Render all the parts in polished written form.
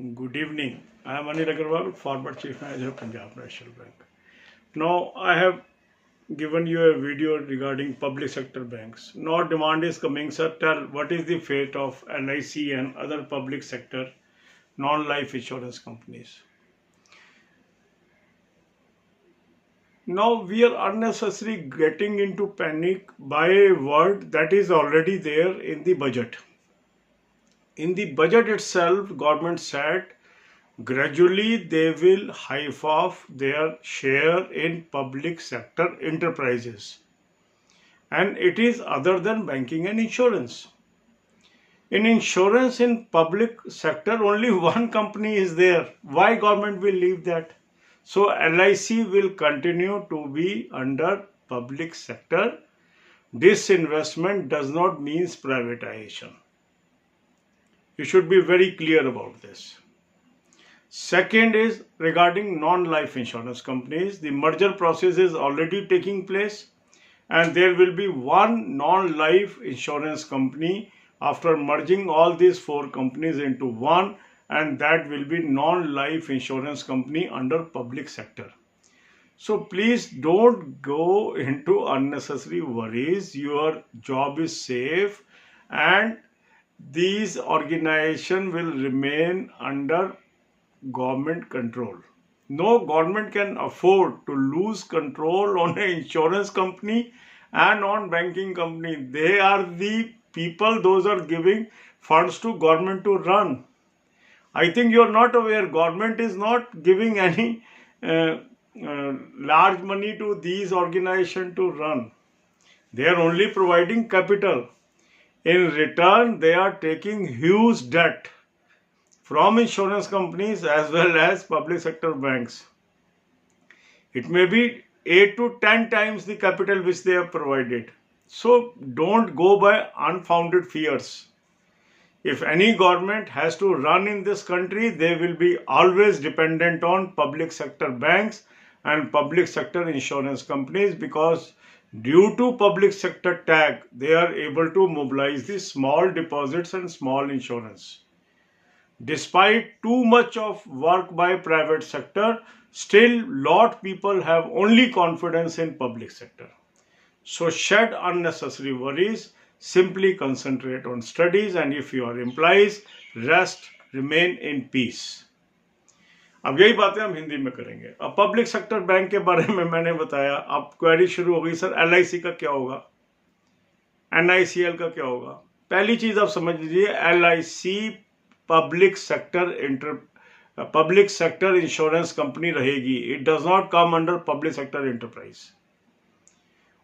Good evening. I am Anil Agarwal, former Chief Manager of Punjab National Bank. Now, I have given you a video regarding public sector banks. Now, demand is coming, sir. Tell what is the fate of LIC and other public sector non-life insurance companies. Now, we are unnecessarily getting into panic by a word that is already there in the budget. In the budget itself, government said gradually they will hive off their share in public sector enterprises. And it is other than banking and insurance. In insurance in public sector, only one company is there. Why government will leave that? So LIC will continue to be under public sector. Disinvestment does not mean privatization. You should be very clear about this. Second is regarding non-life insurance companies. The merger process is already taking place and there will be one non-life insurance company after merging all these four companies into one, and that will be non-life insurance company under public sector. So please don't go into unnecessary worries. Your job is safe and these organizations will remain under government control. No government can afford to lose control on an insurance company and on banking company. They are the people, those are giving funds to government to run. I think you are not aware, government is not giving any large money to these organizations to run. They are only providing capital. In return, they are taking huge debt from insurance companies as well as public sector banks. It may be 8 to 10 times the capital which they have provided. So don't go by unfounded fears. If any government has to run in this country, they will be always dependent on public sector banks and public sector insurance companies, because due to public sector tag, they are able to mobilize the small deposits and small insurance. Despite too much of work by private sector, still lot people have only confidence in public sector. So shed unnecessary worries, simply concentrate on studies, and if you are employees, rest, remain in peace. अब यही बातें हम हिंदी में करेंगे. अब public sector bank के बारे में मैंने बताया. अब क्वेरी शुरू हो गई, सर LIC का क्या होगा, NICL का क्या होगा. पहली चीज आप समझ लीजिए, LIC public sector insurance company रहेगी. It does not come under public sector enterprise.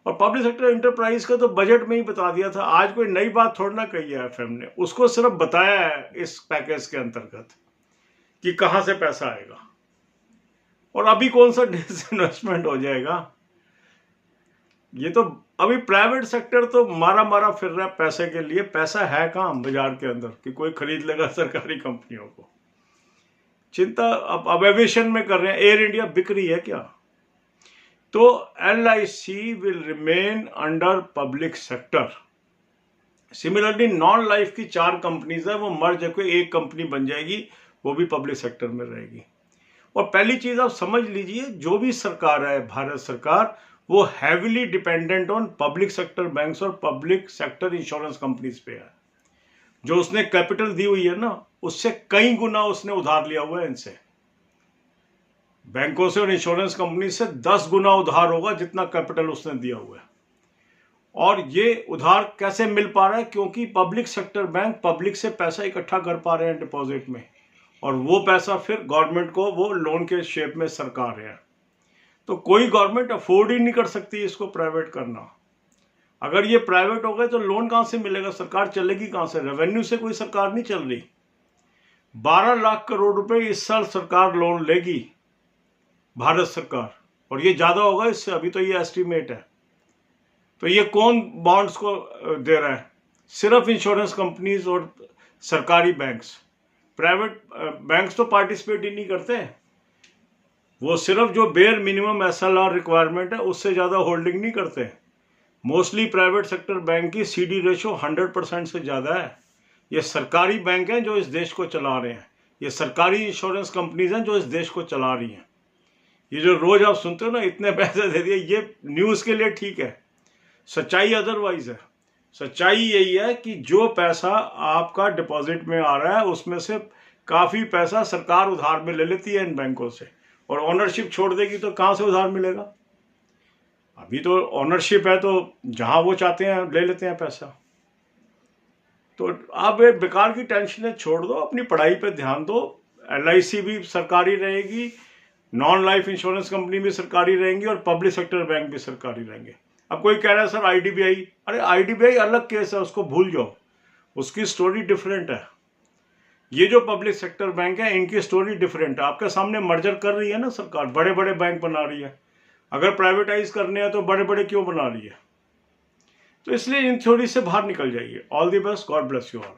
और पब्लिक सेक्टर एंटरप्राइज का तो बजट में ही बता दिया था. आज कोई नई बात थोड़ा ना कही है FM ने, उसको सिर्फ बताया है इस पैकेज के अंतर्गत कि कहां से पैसा आएगा और अभी कौन सा डिसइन्वेस्टमेंट हो जाएगा. ये तो अभी प्राइवेट सेक्टर तो मारा फिर रहा है पैसे के लिए. पैसा है कहां बाजार के अंदर कि कोई खरीद लेगा सरकारी कंपनियों को. चिंता अब एविएशन में कर रहे हैं. एयर इंडिया बिक रही है क्या? तो LIC will remain under public sector. Similarly non life की 4 कंपनीज है, वो मर्ज होकर एक कंपनी बन जाएगी, वो भी पब्लिक सेक्टर में रहेगी. और पहली चीज आप समझ लीजिए, जो भी सरकार है भारत सरकार, वो heavily dependent on public sector banks और पब्लिक सेक्टर इंश्योरेंस कंपनीज पे है. जो उसने कैपिटल दी हुई है ना, उससे कई गुना उसने उधार लिया हुआ है. इनसे बैंकों से और इंश्योरेंस कंपनी से 10 गुना उधार होगा जितना कैपिटल उसने दिया हुआ है. और ये उधार कैसे मिल पा रहा है? क्योंकि पब्लिक सेक्टर बैंक पब्लिक से पैसा इकट्ठा कर पा रहे हैं डिपॉजिट में, और वो पैसा फिर गवर्नमेंट को वो लोन के शेप में सरकार रहे हैं. तो कोई गवर्नमेंट अफोर्ड ही नहीं कर सकती इसको प्राइवेट करना. अगर ये प्राइवेट हो गए तो लोन कहां से मिलेगा? सरकार चलेगी कहां से? रेवेन्यू से कोई सरकार नहीं चल रही. 12 लाख करोड़ रुपए इस साल सरकार लोन लेगी, भारत सरकार, और ये ज्यादा होगा इससे. अभी तो ये एस्टिमेट है. तो ये कौन बॉन्ड्स को दे रहा है? सिर्फ इंश्योरेंस कंपनीज और सरकारी बैंक्स. प्राइवेट बैंक्स तो पार्टिसिपेट ही नहीं करते. वो सिर्फ जो बेयर मिनिमम SLR रिक्वायरमेंट है उससे ज्यादा होल्डिंग नहीं करते. मोस्टली प्राइवेट सेक्टर बैंक की CD रेशो 100% से ज्यादा है. ये सरकारी बैंक हैं जो इस देश को चला रहे हैं. ये सरकारी इंश्योरेंस कंपनीज हैं जो इस देश को चला रही हैं। ये जो रोज आप सुनते हो ना इतने पैसे दे दिए, ये न्यूज़ के लिए ठीक है, सच्चाई अदरवाइज है। सच्चाई यही है कि जो पैसा आपका डिपॉजिट में आ रहा है उसमें से काफ़ी पैसा सरकार उधार में ले लेती है इन बैंकों से, और ओनरशिप छोड़ देगी तो कहाँ से उधार मिलेगा। अभी तो ओनरशिप है तो जहाँ वो चाहते हैं ले लेते हैं पैसा। तो आप ये बेकार की टेंशनें छोड़ दो, अपनी पढ़ाई पे ध्यान दो। LIC भी सरकारी रहेगी, नॉन लाइफ इंश्योरेंस कंपनी भी सरकारी रहेंगी, और पब्लिक सेक्टर बैंक भी सरकारी रहेंगे। अब कोई कह रहा है सर IDBI, अरे IDBI अलग केस है, उसको भूल जाओ, उसकी स्टोरी डिफरेंट है। ये जो पब्लिक सेक्टर बैंक है इनकी स्टोरी डिफरेंट है। आपके सामने मर्जर कर रही है ना सरकार, बड़े बड़े बैंक बना रही है। अगर प्राइवेटाइज करने हैं तो बड़े बड़े क्यों बना रही है? तो इसलिए इन थ्योरी से बाहर निकल जाइए। All the best, God bless you all.